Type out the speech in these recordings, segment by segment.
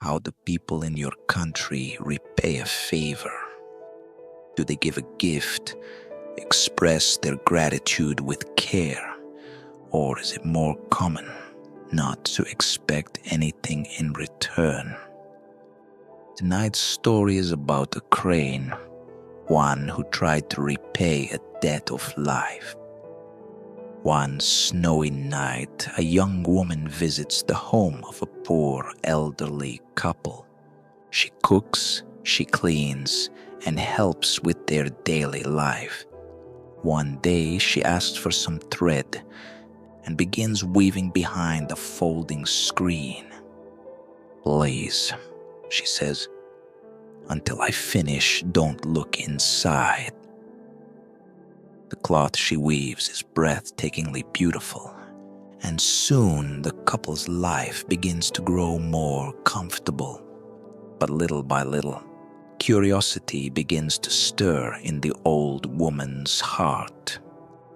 how the people in your country repay a favor. Do they give a gift, express their gratitude with care, or is it more common not to expect anything in return? Tonight's story is about a crane, one who tried to repay a debt of life. One snowy night, a young woman visits the home of a poor elderly couple. She cooks, she cleans, and helps with their daily life. One day, she asks for some thread and begins weaving behind a folding screen. "Please," she says, "until I finish, don't look inside." The cloth she weaves is breathtakingly beautiful, and soon the couple's life begins to grow more comfortable. But little by little, curiosity begins to stir in the old woman's heart,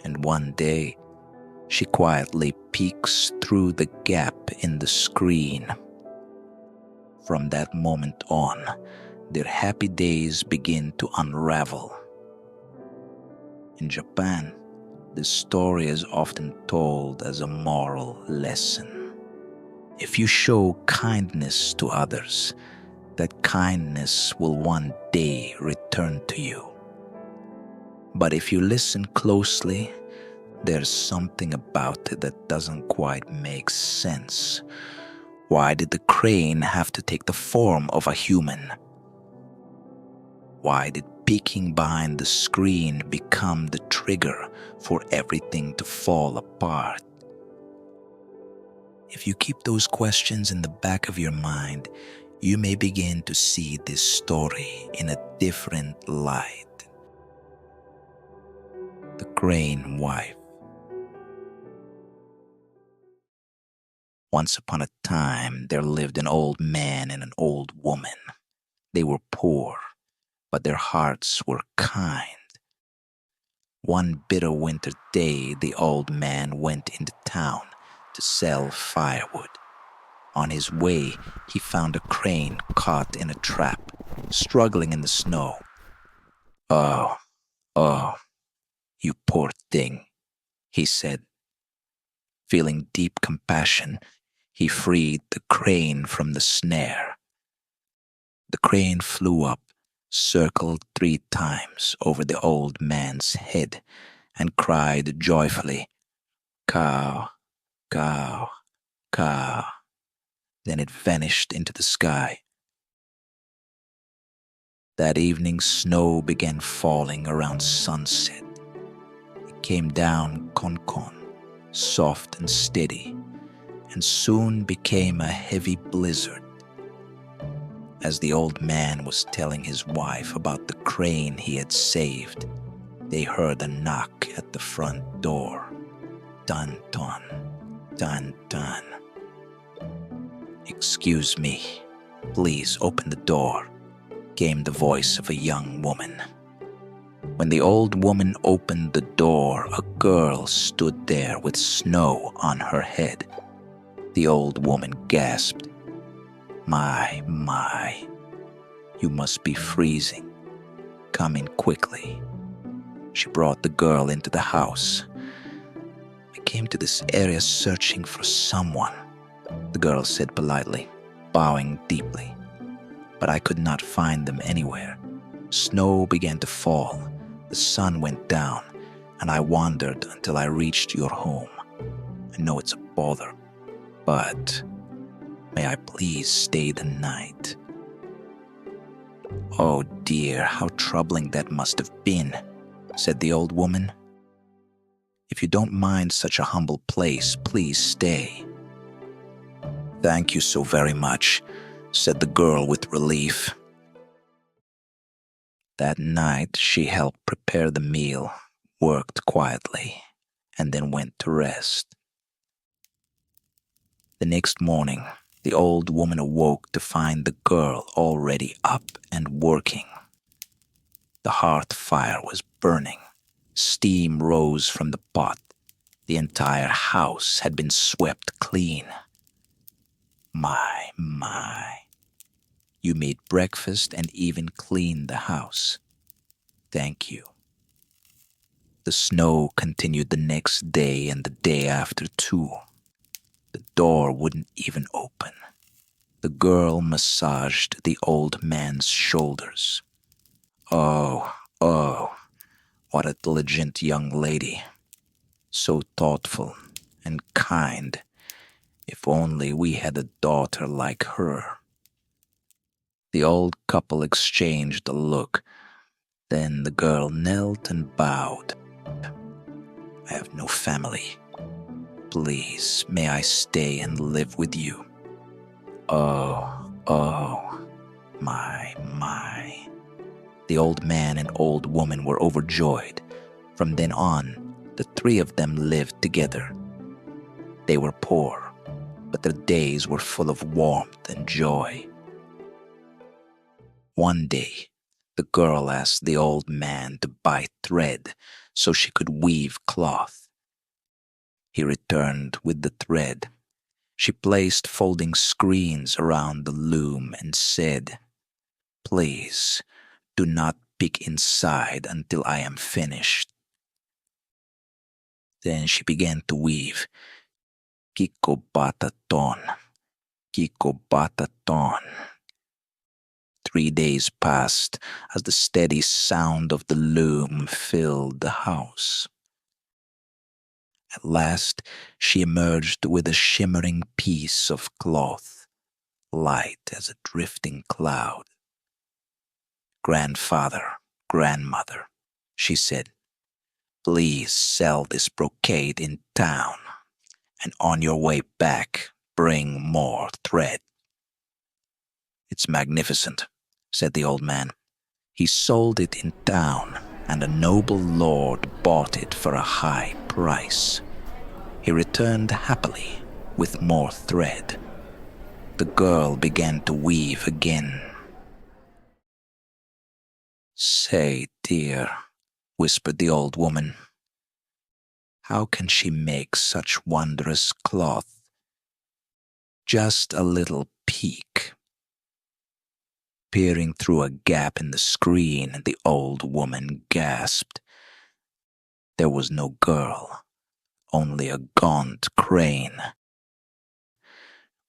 and one day, she quietly peeks through the gap in the screen. From that moment on, their happy days begin to unravel. In Japan, this story is often told as a moral lesson. If you show kindness to others, that kindness will one day return to you. But if you listen closely, there's something about it that doesn't quite make sense. Why did the crane have to take the form of a human? Why did peeking behind the screen become the trigger for everything to fall apart? If you keep those questions in the back of your mind, you may begin to see this story in a different light. The Crane Wife. Once upon a time, there lived an old man and an old woman. They were poor, but their hearts were kind. One bitter winter day, the old man went into town to sell firewood. On his way, he found a crane caught in a trap, struggling in the snow. Oh, you poor thing," he said. Feeling deep compassion, he freed the crane from the snare. The crane flew up, circled 3 times over the old man's head, and cried joyfully, "Cow, cow, cow." Then it vanished into the sky. That evening, snow began falling around sunset. It came down con-con, soft and steady, and soon became a heavy blizzard. As the old man was telling his wife about the crane he had saved, they heard a knock at the front door. Dun-dun, dun-dun. "Excuse me, please open the door," came the voice of a young woman. When the old woman opened the door, a girl stood there with snow on her head. The old woman gasped, My, you must be freezing. Come in quickly." She brought the girl into the house. "I came to this area searching for someone," the girl said politely, bowing deeply. "But I could not find them anywhere. Snow began to fall, the sun went down, and I wandered until I reached your home. I know it's a bother, but may I please stay the night?" "Oh dear, how troubling that must have been," said the old woman. "If you don't mind such a humble place, please stay." "Thank you so very much," said the girl with relief. That night, she helped prepare the meal, worked quietly, and then went to rest. The next morning, the old woman awoke to find the girl already up and working. The hearth fire was burning. Steam rose from the pot. The entire house had been swept clean. My, You made breakfast and even cleaned the house. Thank you. The snow continued the next day and the day after too. The door wouldn't even open. The girl massaged the old man's shoulders. Oh, what a diligent young lady. So thoughtful and kind. If only we had a daughter like her. The old couple exchanged a look. Then the girl knelt and bowed. I have no family. Please, may I stay and live with you? Oh, my. The old man and old woman were overjoyed. From then on, the three of them lived together. They were poor, but their days were full of warmth and joy. One day, the girl asked the old man to buy thread so she could weave cloth. He returned with the thread. She placed folding screens around the loom and said, "Please, do not peek inside until I am finished." Then she began to weave. Kiko bataton, Kiko bataton. 3 days passed as the steady sound of the loom filled the house. At last, she emerged with a shimmering piece of cloth, light as a drifting cloud. "Grandfather, grandmother," she said, "please sell this brocade in town, and on your way back, bring more thread." "It's magnificent," said the old man. He sold it in town, and a noble lord bought it for a high price. He returned happily with more thread. The girl began to weave again. "Say, dear," whispered the old woman, "how can she make such wondrous cloth? Just a little peek." Peering through a gap in the screen, the old woman gasped. There was no girl, only a gaunt crane.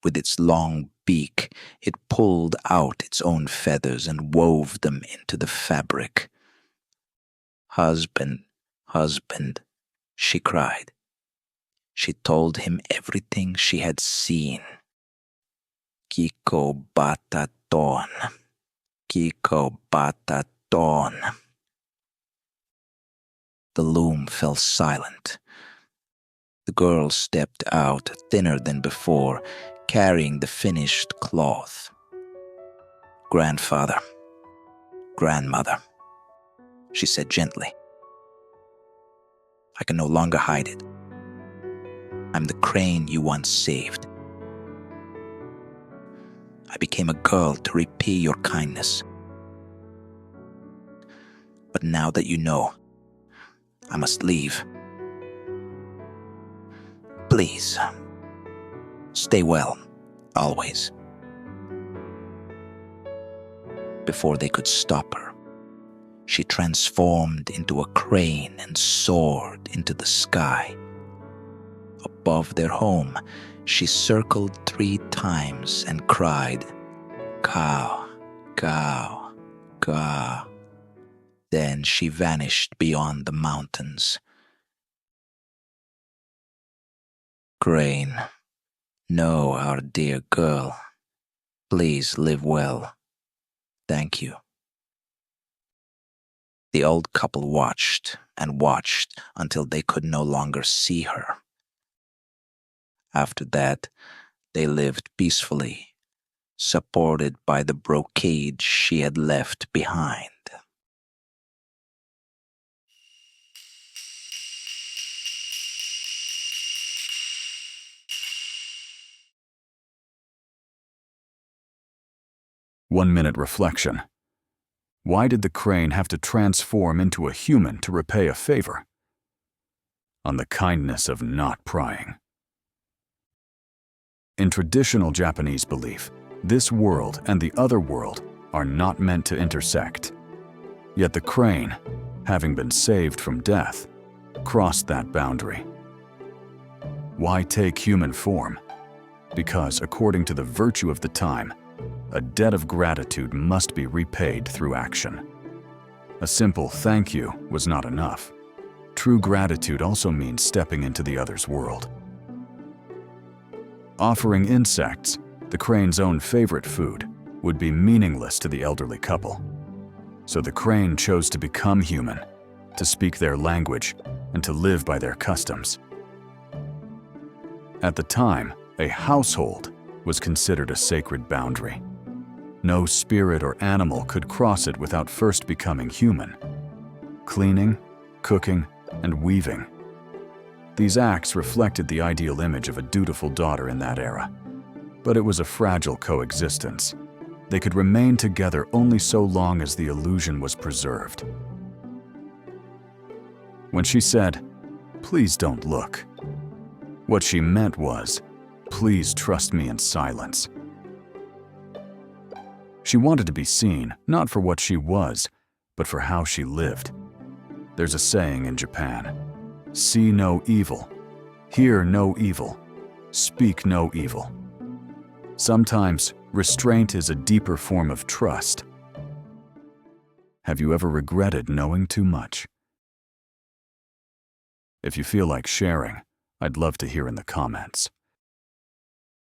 With its long beak, it pulled out its own feathers and wove them into the fabric. "Husband, husband," she cried. She told him everything she had seen. "Kiko bataton, Kiko bataton." The loom fell silent. The girl stepped out, thinner than before, carrying the finished cloth. "Grandfather, grandmother," she said gently. "I can no longer hide it. I'm the crane you once saved. I became a girl to repay your kindness. But now that you know, I must leave. Please, stay well, always." Before they could stop her, she transformed into a crane and soared into the sky. Above their home, she circled 3 times and cried, "Cow, cow, cow." Then she vanished beyond the mountains. Crane, know our dear girl. Please live well. Thank you. The old couple watched and watched until they could no longer see her. After that, they lived peacefully, supported by the brocade she had left behind. One-minute reflection. Why did the crane have to transform into a human to repay a favor? On the kindness of not prying. In traditional Japanese belief, This world and the other world are not meant to intersect. Yet the crane, having been saved from death, crossed that boundary. Why take human form? Because, according to the virtue of the time, a debt of gratitude must be repaid through action. A simple thank you was not enough. True gratitude also means stepping into the other's world. Offering insects, the crane's own favorite food, would be meaningless to the elderly couple. So the crane chose to become human, to speak their language, and to live by their customs. At the time, a household was considered a sacred boundary. No spirit or animal could cross it without first becoming human. Cleaning, cooking, and weaving. These acts reflected the ideal image of a dutiful daughter in that era. But it was a fragile coexistence. They could remain together only so long as the illusion was preserved. When she said, "Please don't look," what she meant was, "Please trust me in silence." She wanted to be seen, not for what she was, but for how she lived. There's a saying in Japan, "See no evil, hear no evil, speak no evil." Sometimes, restraint is a deeper form of trust. Have you ever regretted knowing too much? If you feel like sharing, I'd love to hear in the comments.